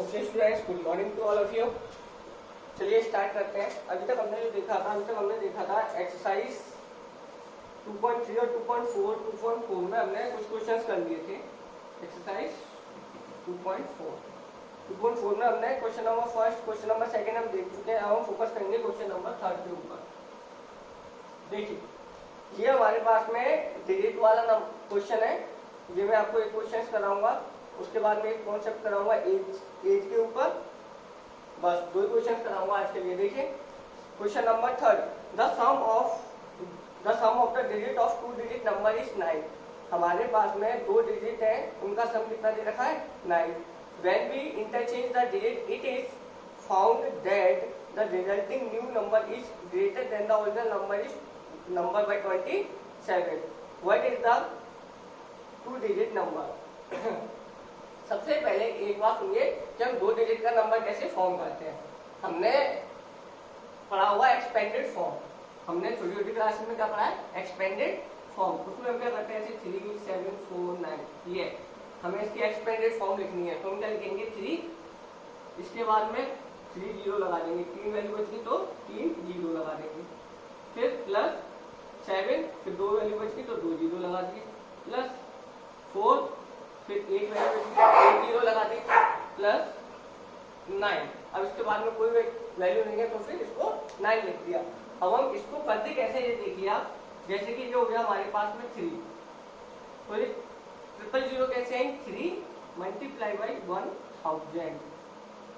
Okay students, good morning to all of you. चलिए start करते हैं। अभी तक हमने देखा था एक्सरसाइज 2.3 और 2.4 में हमने कुछ क्वेश्चंस कर लिए थे। एक्सरसाइज 2.4 में हमने question number first, question number second हम देख चुके हैं। अब हम फोकस करेंगे क्वेश्चन नंबर थर्ड के ऊपर। देखिए, ये हमारे पास में डिजिट वाला क्वेश्चन है। ये मैं आपको एक क्वेश्चन कराऊंगा, उसके बाद में एक कॉन्सेप्ट कराऊंगा एज के ऊपर। बस दो क्वेश्चन कराऊंगा आज के लिए। देखिए question number third, the sum of the digit of two digit number is 9। हमारे पास में दो डिजिट है, उनका सम कितना दे रखा है 9। When we interchange the digit it is found that the resulting new number is greater than the original number by 27. What is the two digit number? सबसे पहले एक बात सुनिए कि हम दो डिजिट का नंबर कैसे फॉर्म करते हैं। हमने पढ़ा हुआ एक्सपेंडेड फॉर्म, हमने छोटी छोटी क्लास में क्या पढ़ा है एक्सपेंडेड फॉर्म। उसमें हम क्या करते हैं ऐसे 3 7 4 9, ये हमें इसकी एक्सपेंडेड फॉर्म लिखनी है। तो हम क्या लिखेंगे 3, इसके बाद में 3 जीरो लगा देंगे, 3 वैल्यू बचती तो 3 जीरो लगा देंगे, फिर प्लस 7, फिर 2 वैल्यू बचती तो 2 जीरो लगा दिए, प्लस 4, फिर 1 वैल्यू बचती 1 जीरो लगा दी, प्लस 9। अब इसके बाद में कोई वैल्यू नहीं है तो फिर इसको 9 लिख दिया। अब हम इसको करते कैसे ये देखिए आप, जैसे कि जो हो गया हमारे पास में 3, तो ये 000 कैसे आएंगे 3 multiply by 1000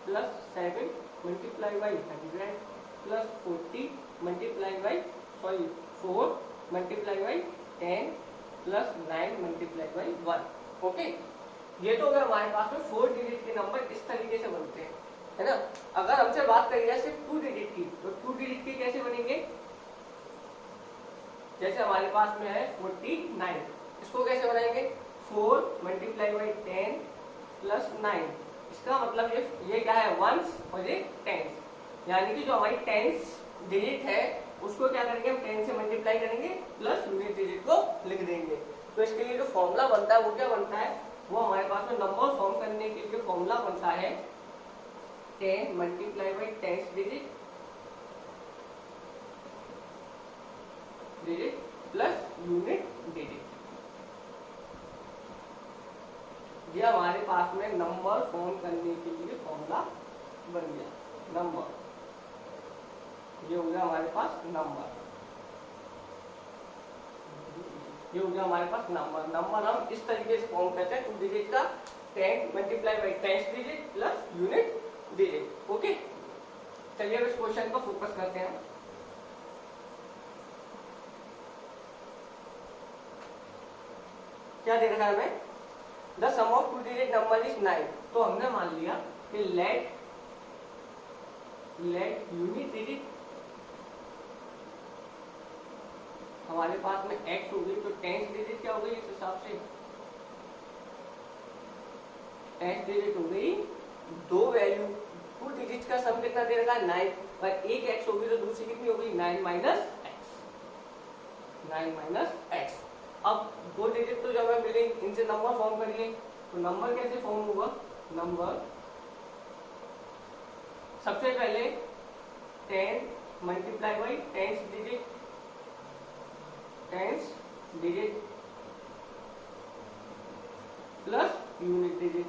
plus 7 multiply by 100 plus 40 multiply by 4 multiply by 10 plus 9 multiply by 1। Okay, ये तो अगर हमारे पास में 4 डिजिट के नंबर इस तरीके से बनते हैं, है ना। अगर हमसे बात करी जाए सिर्फ 2 डिजिट की, तो 2 डिजिट के कैसे बनेंगे? जैसे हमारे पास में है 49, इसको कैसे बनाएंगे 4 मल्टीप्लाई बाई 10 प्लस 9। इसका मतलब ये क्या है वंस और ये टेंस, यानी कि जो हमारी टेंस डिजिट है उसको क्या करेंगे हम 10 से मल्टीप्लाई करेंगे प्लस यूनिट डिजिट को लिख देंगे। तो इसके लिए जो फॉर्मूला बनता है वो क्या बनता है, वो हमारे पास में नंबर फॉर्म करने के लिए फॉर्मूला बनता है 10 multiply by 10 digit plus unit digit. ये हमारे पास में नंबर फॉर्म करने के लिए फॉर्मूला बन गया नंबर। ये हो गया हमारे पास नंबर, ये हो गया हमारे पास नंबर। नंबर हम इस तरीके से फॉर्म करते हैं 2 डिजिट का, 10 multiply by 10 digit plus unit digit. Okay, चलिए अब इस क्वेश्चन को फोकस करते हैं। क्या दे रखा है हमें, the sum of 2 digit number is 9। तो हमने मान लिया कि लेट यूनिट डिजिट हमारे पास में x हो गई, तो 10 डिजिट क्या हो गई इस हिसाब से 10 डिजिट हो गई, दो वैल्यू 2 डिजिट का सम कितना दे रखा है 9, पर एक x हो गई तो दूसरी कितनी हो गई 9 माइनस x। अब 2 डिजिट तो जब हमें मिले इनसे नंबर फॉर्म करिए, तो नंबर कैसे फॉर्म होगा, नंबर सबसे पहले 10 multiply by 10 digit plus unit digit.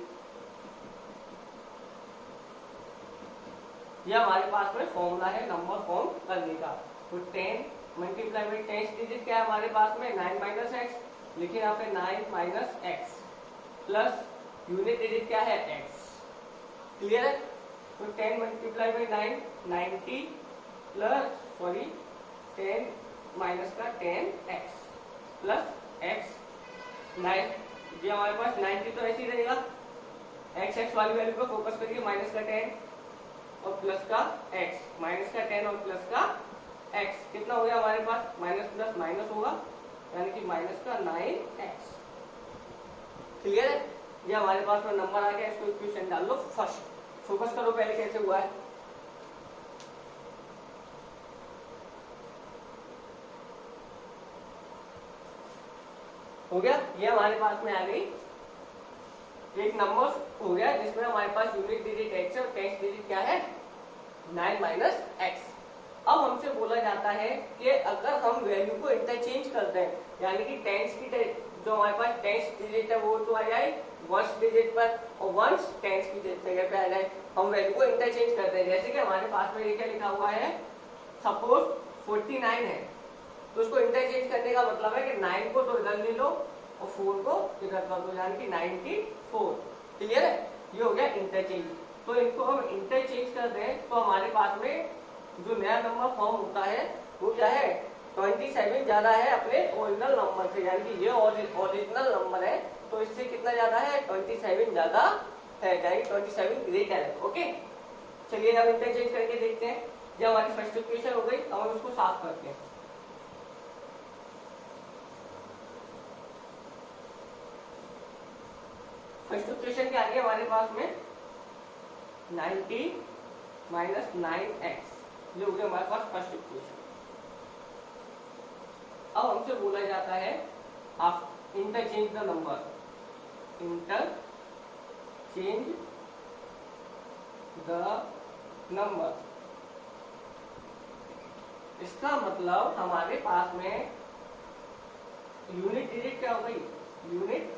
यह हमारे पास में फॉर्मूला है नंबर फॉर्म करने का। तो 10 मल्टीप्लाई बाई 10 डिजिट क्या है हमारे पास में 9 माइनस एक्स, लिखिए यहाँ पे 9 minus x plus unit digit क्या है x। क्लियर है? तो 10 मल्टीप्लाई बाई 9 90 प्लस 10 माइनस का 10x प्लस x 9। ये हमारे पास 90 तो ऐसे ही रहेगा, x वाली वैल्यू को फोकस करिए, माइनस का 10 और प्लस का x, माइनस का 10 और प्लस का x कितना हो गया हमारे पास, माइनस प्लस माइनस होगा, यानी कि माइनस का 9x। क्लियर है? ये हमारे पास में नंबर आ गया, इसको इक्वेशन डाल लो फर्स्ट। फोकस करो पहले कैसे हुआ है। हो गया, ये हमारे पास में आ गई एक नंबर हो गया जिसमें हमारे पास यूनिट डिजिट x है और टेंस डिजिट क्या है 9 माइनस एक्स। अब हमसे बोला जाता है कि अगर हम वैल्यू को इंटरचेंज करते हैं यानी कि टेंस की जो हमारे पास टेंस डिजिट है वो तो आ जाए वंस डिजिट पर और वंस टेंस की जगह पे आ जाए, हम वैल्यू को इंटरचेंज करते हैं। जैसे कि हमारे पास में ये क्या लिखा हुआ है, सपोज 49 है तो उसको इंटरचेंज करने का मतलब है कि 9 को तो इधर ले लो और 4 को इधर कर दो यानी कि 94। क्लियर है, ये हो गया इंटरचेंज। तो इनको हम इंटरचेंज कर दें तो हमारे पास में जो नया नंबर फॉर्म होता है वो क्या है 27 ज्यादा है अपने ओरिजिनल नंबर से, यानी कि ये ओरिजिनल नंबर है तो इससे कितना ज्यादा है 27 ज्यादा है, यानी 27 ग्रेटर है। ओके, चलिए हम इंटरचेंज करके देखते हैं। जब हमारी फर्स्ट इक्वेशन हो गई अब हम उसको साफ करते हैं। फर्स्ट इक्वेशन क्या आ गया हमारे पास में 90 माइनस 9x, ये हो गया हमारे पास फर्स्ट इक्वेशन। अब हमसे बोला जाता है आप interchange the number, interchange the number. इसका मतलब हमारे पास में यूनिट डिजिट क्या हो गई, यूनिट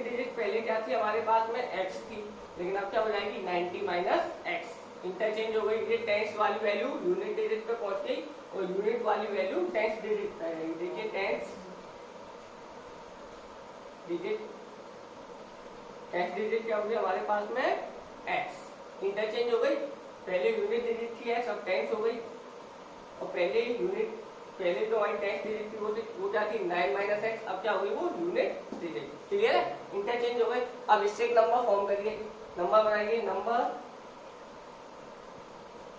डिजिट पहले क्या थी हमारे पास में x थी, लेकिन अब क्या हो जाएगी 90 माइनस एक्स, इंटरचेंज हो गई। ये टेंस वाली वैल्यू यूनिट डिजिट पे पहुंच गई और यूनिट वाली वैल्यू टेंस डिजिट पे आ जाएगी। देखिए टेंस डिजिट क्या हो गई हमारे पास में x, इंटरचेंज हो गई। पहले यूनिट डिजिट थी x, अब टेंस हो गई और पहले जो हमारी टेंस डिजिट थी वो क्या थी 9 माइनस एक्स, अब क्या हो गई वो यूनिट डिजिट। क्लियर है, इंटरचेंज हो गई। अब इससे एक नंबर फॉर्म करिए, नंबर बनाइए, नंबर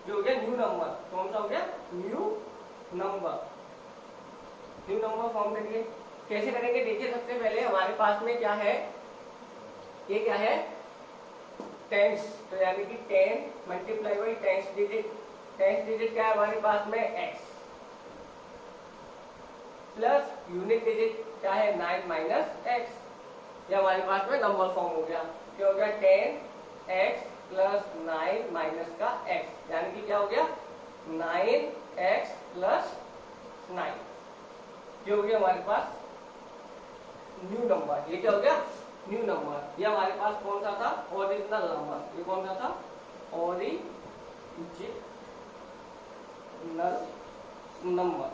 जो हो गया न्यू नंबर, कौन सा हो गया न्यू नंबर फॉर्म करिए। कैसे करेंगे देखिए, सबसे पहले हमारे पास में क्या है, ये क्या है टेंस, तो यानी कि 10 मल्टीप्लाई बाई टेंस डिजिट क्या है हमारे पास में x प्लस यूनिट डिजिट क्या है 9 माइनस एक्स, ये हमारे पास में नंबर फॉर्म हो गया। क्या हो गया 10x प्लस 9 माइनस का x, यानी कि क्या हो गया 9x प्लस 9, ये हो गया हमारे पास न्यू नंबर। ये क्या हो गया न्यू नंबर। ये हमारे पास कौन सा था ओरिजिनल नंबर, ये कौन सा था ओरिजिनल नंबर,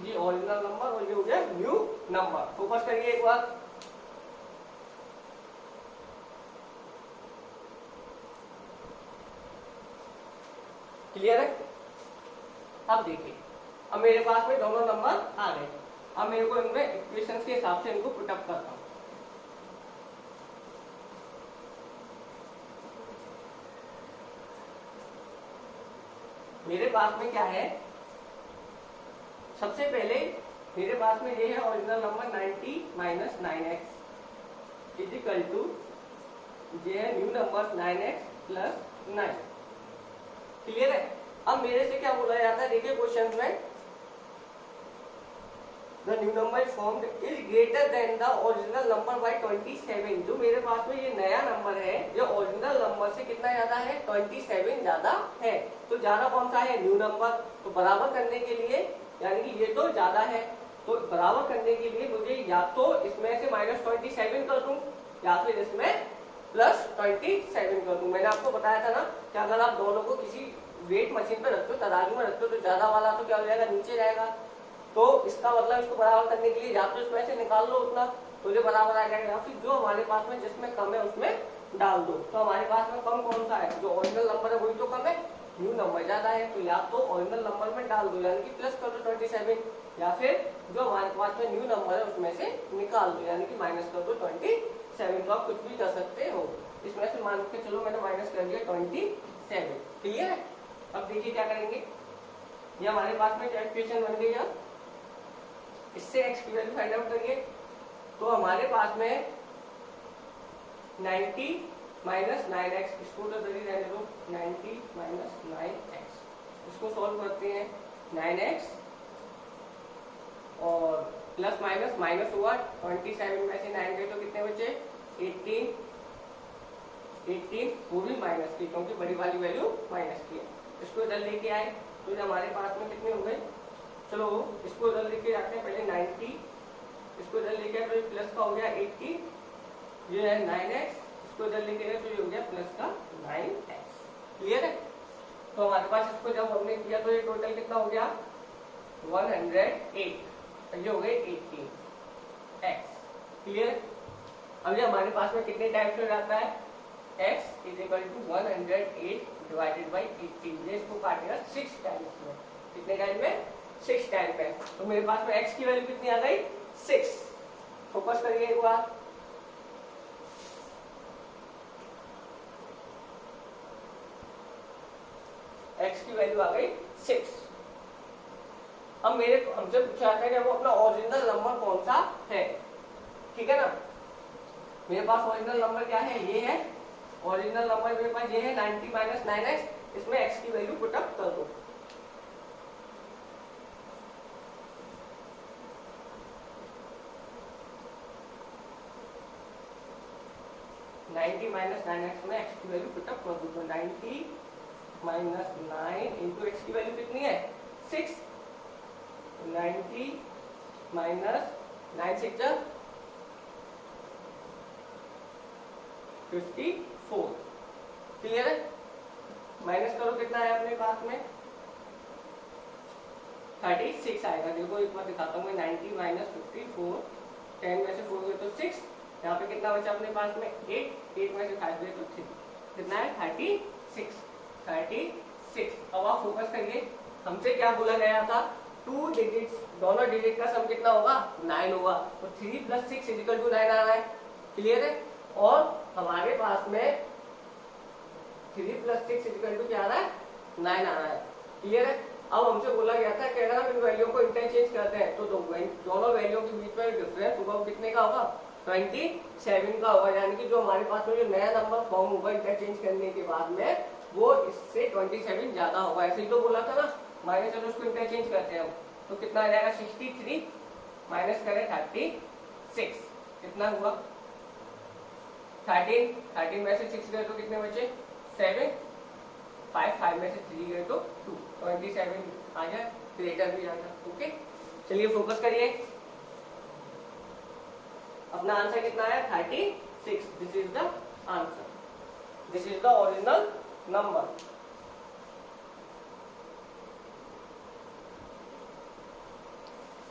ये ओरिजिनल नंबर और ये हो गया न्यू नंबर। फोकस करिए एक बार, क्लियर है। अब देखिए, अब मेरे पास में दोनों नंबर आ गए, अब मेरे को इनमें इक्वेशंस के हिसाब से इनको पुट अप करता हूं। मेरे पास में क्या है, सबसे पहले मेरे पास में ये है original number 90 minus 9x is equal to ये है new number 9x plus 9। Clear है। अब मेरे से क्या बोला जाता है, देखिए क्वेश्चन में the new number formed is greater than the original number by 27। जो मेरे पास में ये नया नंबर है ये ओरिजिनल नंबर से कितना ज्यादा है 27 ज्यादा है। तो ज्यादा कौन सा है न्यू नंबर, तो बराबर करने के लिए यानी कि ये तो ज्यादा है, तो बराबर करने के लिए मुझे या तो इसमें से माइनस 27 कर दूं या फिर इसमें प्लस 27 कर दूं। मैंने आपको बताया था ना कि अगर आप दोनों को किसी वेट मशीन पर रखते हो, तराजू में रखते हो, तो ज्यादा वाला तो क्या हो जाएगा नीचे जाएगा, तो इसका मतलब इसको बराबर करने के लिए या तो इसमें से निकाल लो उतना तो ये बराबर आ जाएगा, या फिर जो हमारे पास में जिसमें कम है उसमें डाल दो। तो हमारे पास में कम कौन सा है, जो ओरिजिनल नंबर है वही तो कम है, न्यू नंबर ज्यादा है, तो या तो ओरिजिनल नंबर में डाल दो यानी कि प्लस कर दो 27, या फिर जो हमारे पास में न्यू नंबर है उसमें से निकाल दो यानी कि माइनस कर दो 27। तो आप कुछ भी कर सकते हो, इसमें से मान के चलो मैंने माइनस कर दिया 27। क्लियर है। अब देखिए क्या करेंगे, ये हमारे पास में इक्वेशन बन गई है, इससे x की वैल्यू फाइंड आउट करिए। तो हमारे पास में 90 माइनस 9x, इसको तो जल्दी रहने दो, 90 माइनस 9x, इसको सॉल्व करते हैं 9x और प्लस माइनस माइनस हुआ, 27 में से 9 गए तो कितने बचे 18, 18 वो भी माइनस की, क्योंकि बड़ी वाली वैल्यू माइनस की है। इसको इधर लेके आए तो ये हमारे पास में कितने हो गए, चलो इसको इधर लेके आते हैं, पहले 90, इसको इधर लेके आए तो ये प्लस का हो गया 80, ये है 9x, इसको इधर लेके गए तो ये हो गया प्लस का 9x। क्लियर है? तो हमारे पास इसको जब हमने किया तो ये टोटल कितना हो गया 108, ये हो गए 18x। क्लियर है? अब ये हमारे पास में कितने टाइम्स में जाता है, x is equal to 108 divided by 18, ये इसको काटेगा 6 टाइम्स में। कितने टाइम में 6 टाइम में। तो मेरे पास में x की वैल्यू कितनी आ गई 6। फोकस करिए एक बार, x की वैल्यू आ गई 6। अब हमसे पूछा जाता है कि वो अपना ओरिजिनल नंबर कौन सा है, ठीक है ना। मेरे पास ओरिजिनल नंबर क्या है, ये है ओरिजिनल नंबर, मेरे पास ये है 90 माइनस 9x, इसमें x की वैल्यू पुटअप कर दो। माइनस 9x में x की वैल्यू पुटअप कर दो, तो 90 माइनस 9 इंटू एक्स की वैल्यू कितनी है 6, 90 माइनस 9 6 जा 54। क्लियर है? माइनस करो कितना है अपने पास में 36 आएगा। देखो एक बार दिखाता हूँ, 90 माइनस 54, 10 में से 4 गए तो 6, यहाँ पे कितना बचा अपने पास में 8, 8 में से 5 गए तो 3, कितना है 36। अब आप फोकस करिए, हमसे क्या बोला गया था 2 डिजिट्स, दोनों डिजिट का सम कितना होगा 9 होगा, तो 3 + 6 = 9 आ रहा है। क्लियर है? और हमारे पास में 3 + 6 = क्या आ रहा है 9 आ रहा है। क्लियर है? अब हमसे बोला गया था कि अगर हम इन वैल्यू को इंटरचेंज करते हैं तो दोनों वैल्यू के बीच में डिफरेंस होगा, कितने का होगा 27 का होगा, यानी कि जो हमारे पास में जो नया नंबर फॉर्म होगा इंटरचेंज करने के बाद में वो इससे 27 ज्यादा होगा। ऐसे ही तो बोला था ना, माइनस चलो उसको इंटरचेंज करते हैं हम, तो कितना आ जाएगा 63 माइनस करें 36, कितना हुआ 13 में से 6 गए तो कितने बचे 7, 5 में से 3 गए तो 2, 27 आ जाए, ग्रेटर भी आ जाए। ओके, चलिए फोकस करिए, अपना आंसर कितना है 36। This is the answer, this is the original number.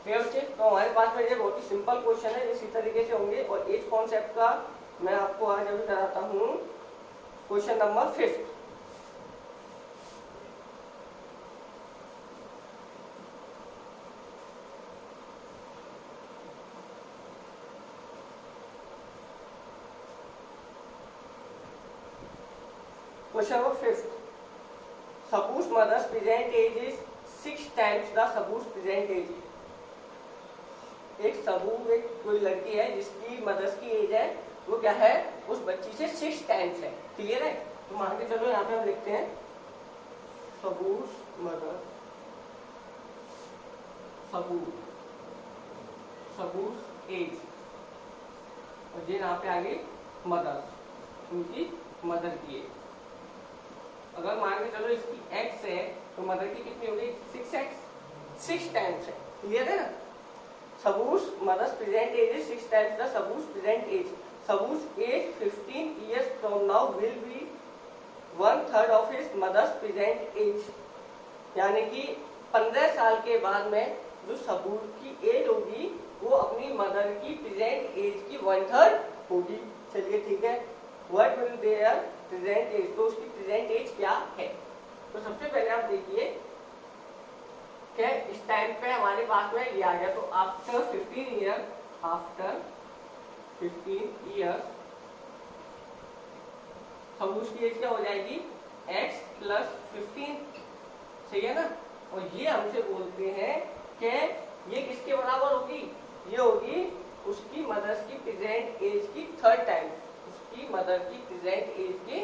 तो हमारे पास में ये बहुत ही सिंपल क्वेश्चन है, इसी तरीके से होंगे। और एज कॉन्सेप्ट का मैं आपको आज अभी कराता हूँ question number 5। Question number 5. Suppose mother's present age is 6 times the Sabu's present age. एक कोई लड़की है जिसकी मदर्स की एज है वो क्या है उस बच्ची से 6 टाइम्स है। क्लियर है? तो मान के चलो यहाँ पे हम लिखते हैं सबूस मदर, सबूस एज, और ये यहाँ पे आ गई मदर्स, उनकी मदर की एज। अगर मान के चलो इसकी x है तो मदर की कितनी होगी 6x, 6 टाइम्स है। क्लियर है ना? Sabu's mother's present age is 6 times the Sabu's present age. Sabu's age 15 years from now will be 1/3 of his mother's present age, यानी कि 15 साल के बाद में जो सबूर की एज होगी वो अपनी मदर की प्रेजेंट एज की 1/3 होगी। चलिए ठीक है, what will there present age, तो उसकी प्रेजेंट एज क्या है। तो सबसे पहले आप देखिए क्या इस टाइम पे हमारे पास में ये आ गया, तो आफ्टर 15 ईयर सबूस की एज क्या हो जाएगी x + 15, सही है ना। और ये हमसे बोलते हैं कि ये किसके बराबर होगी, ये होगी उसकी मदर्स की प्रेजेंट एज की 3rd टाइम, उसकी मदर की प्रेजेंट एज की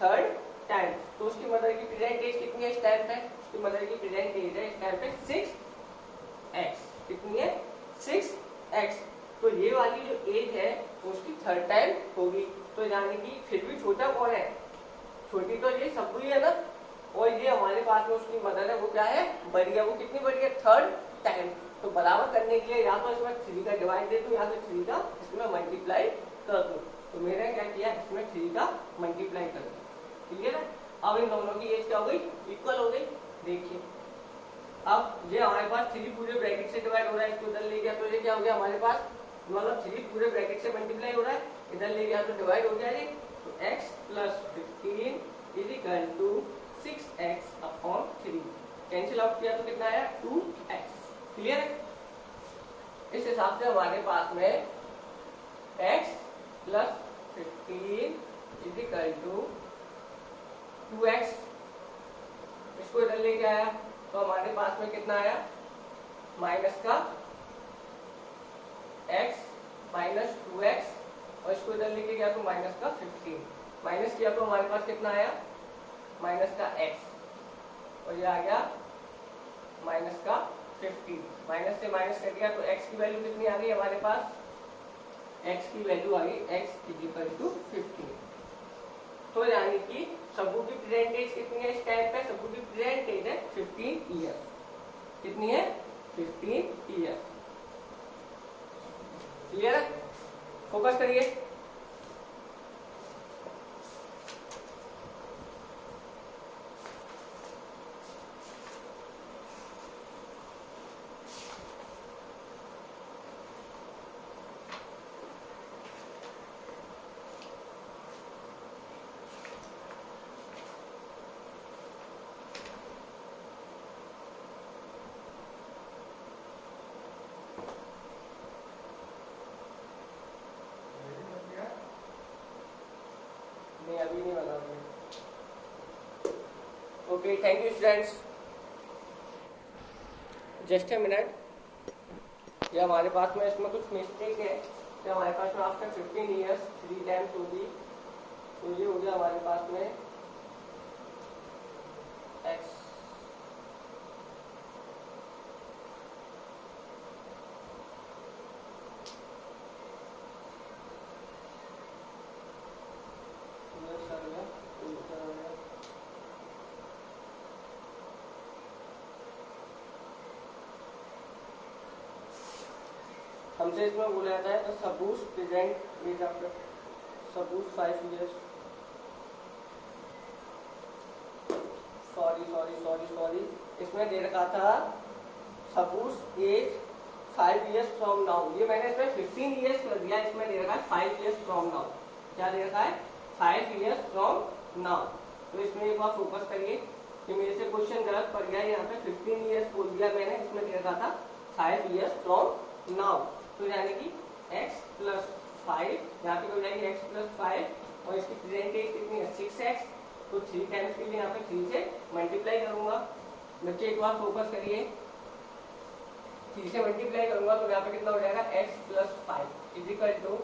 3rd टाइम। तो उसकी मदर की प्रेजेंट एज कितनी है इस टाइम पे, उसकी मदर की प्रेजेंट एज है इस टाइम पे 6x, कितनी है 6x। तो ये वाली जो एज है उसकी 3rd टाइम होगी। तो यानी कि फिर भी छोटा कौन है, छोटी तो ये सब ही है ना, और ये हमारे पास में उसकी मदर है वो क्या है, बड़ी है। वो कितनी बड़ी है, 3rd टाइम। तो बराबर करने के लिए या तो इसमें 3 का डिवाइड दे दूं या फिर 3 का इसमें मल्टीप्लाई कर दूं। तो मैंने क्या किया, इसमें 3 का मल्टीप्लाई कर दिया। क्लियर है। अब इन दोनों की एज क्या हो गई, इक्वल हो गई। देखिए अब ये हमारे पास 3 पूरे ब्रैकेट से डिवाइड हो रहा है, इसको इधर ले गया तो ये क्या हो गया हमारे पास, मतलब 3 पूरे ब्रैकेट से मल्टीप्लाई हो रहा है, इधर ले गया तो डिवाइड हो गया ये। तो x plus 15 is equal to 6x upon 3। Cancel out किया तो कितना आया, 2x। क्लियर है। इस हिसाब से हमारे पास में x plus 15 is equal to 2x, इसको इधर लेके आया तो हमारे पास में कितना आया, माइनस का x माइनस 2x, और इसको इधर लेके गया तो माइनस का 15, माइनस किया तो हमारे पास कितना आया, माइनस का x, और ये आ गया माइनस का 15। माइनस से माइनस कर दिया तो x की वैल्यू कितनी आ गई हमारे पास, x की वैल्यू आ गई x इज इक्वल टू 15। तो यानी कि सबू की प्रेजेंट एज कितनी है इस टाइम पे, सबू की प्रेजेंट एज है 15 ईयर। कितनी है, 15 ईयर। क्लियर है। फोकस करिए। नहीं अभी नहीं बना। Okay thank you students. Just a minute. ये हमारे पास में इसमें कुछ मिस्टेक है। कि हमारे पास में आफ्टर 15 ईयर्स 3 टाइम्स होगी, तो ये हो गया हमारे पास में x। हमसे इसमें बोला जाता है तो suppose present age after suppose 5 years, sorry इसमें दे रखा था suppose age 5 years from now. ये मैंने इसमें 15 इयर्स कर दिया, इसमें दे रखा है 5 इयर्स फ्रॉम नाउ। क्या दे रखा है, 5 इयर्स फ्रॉम नाउ। तो इसमें एक बार फोकस करिए कि मेरे से क्वेश्चन गलत पड़ गया। यहाँ पे 15 इयर्स बोल दिया मैंने, इसमें दे रखा था 5 इयर्स फ्रॉम नाउ। तो यानी कि x प्लस 5, यहाँ पे हो जाएगी x प्लस 5, और इसकी प्रेजेंट एज कितनी है 6x। तो 3 टाइम्स के लिए यहाँ पे 3 से मल्टीप्लाई करूंगा। बच्चे एक बार फोकस करिए, 3 से मल्टीप्लाई करूंगा तो यहाँ पे कितना हो जाएगा x plus 5 is equal to,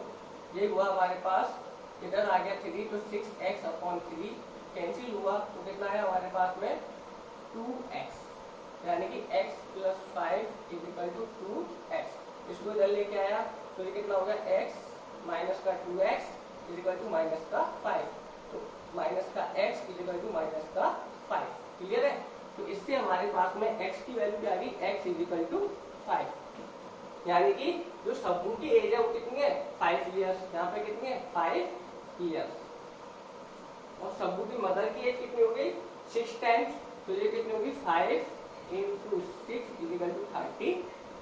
ये हुआ हमारे पास, इधर आ गया 3 तो 6x अपॉन 3 कैंसिल हुआ तो कितना है हमारे पास में 2x, यानी कि x plus 5 is equal to 2x। इसको इधर लेके आया तो ये कितना हो गया x माइनस का 2x is equal to minus का 5। तो माइनस का x is equal to minus का 5। क्लियर है। तो इससे हमारे पास में x की वैल्यू क्या आ गई, x इज इक्वल टू 5। यानी कि जो सबू की एज है वो कितनी है 5 इयर्स, यहाँ पे कितनी है 5 इयर्स। और सबू की मदर की एज कितनी हो गई 6 टाइम्स, तो ये कितनी होगी 5 into 6 is equal to 30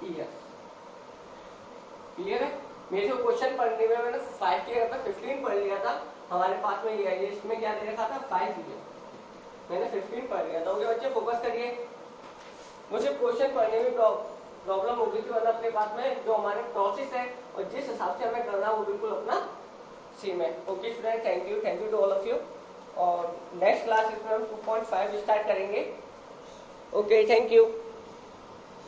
years. Clear है। मेरे को क्वेश्चन पढ़ने में मैंने 5 की जगह पे 15 पढ़ लिया था। हमारे पास में ये है, इसमें क्या दे रखा था 5 ईयर, मैंने 15 पढ़ लिया था। ओके बच्चे फोकस करिए। मुझे क्वेश्चन पढ़ने में प्रॉब्लम हो गई थी, मतलब अपने पास में जो हमारे प्रोसेस है और जिस हिसाब से हमें करना वो बिल्कुल अपना सेम है। Okay student, thank you to all of you. और नेक्स्ट क्लास इसमें हम 2.5 स्टार्ट करेंगे। Okay thank you.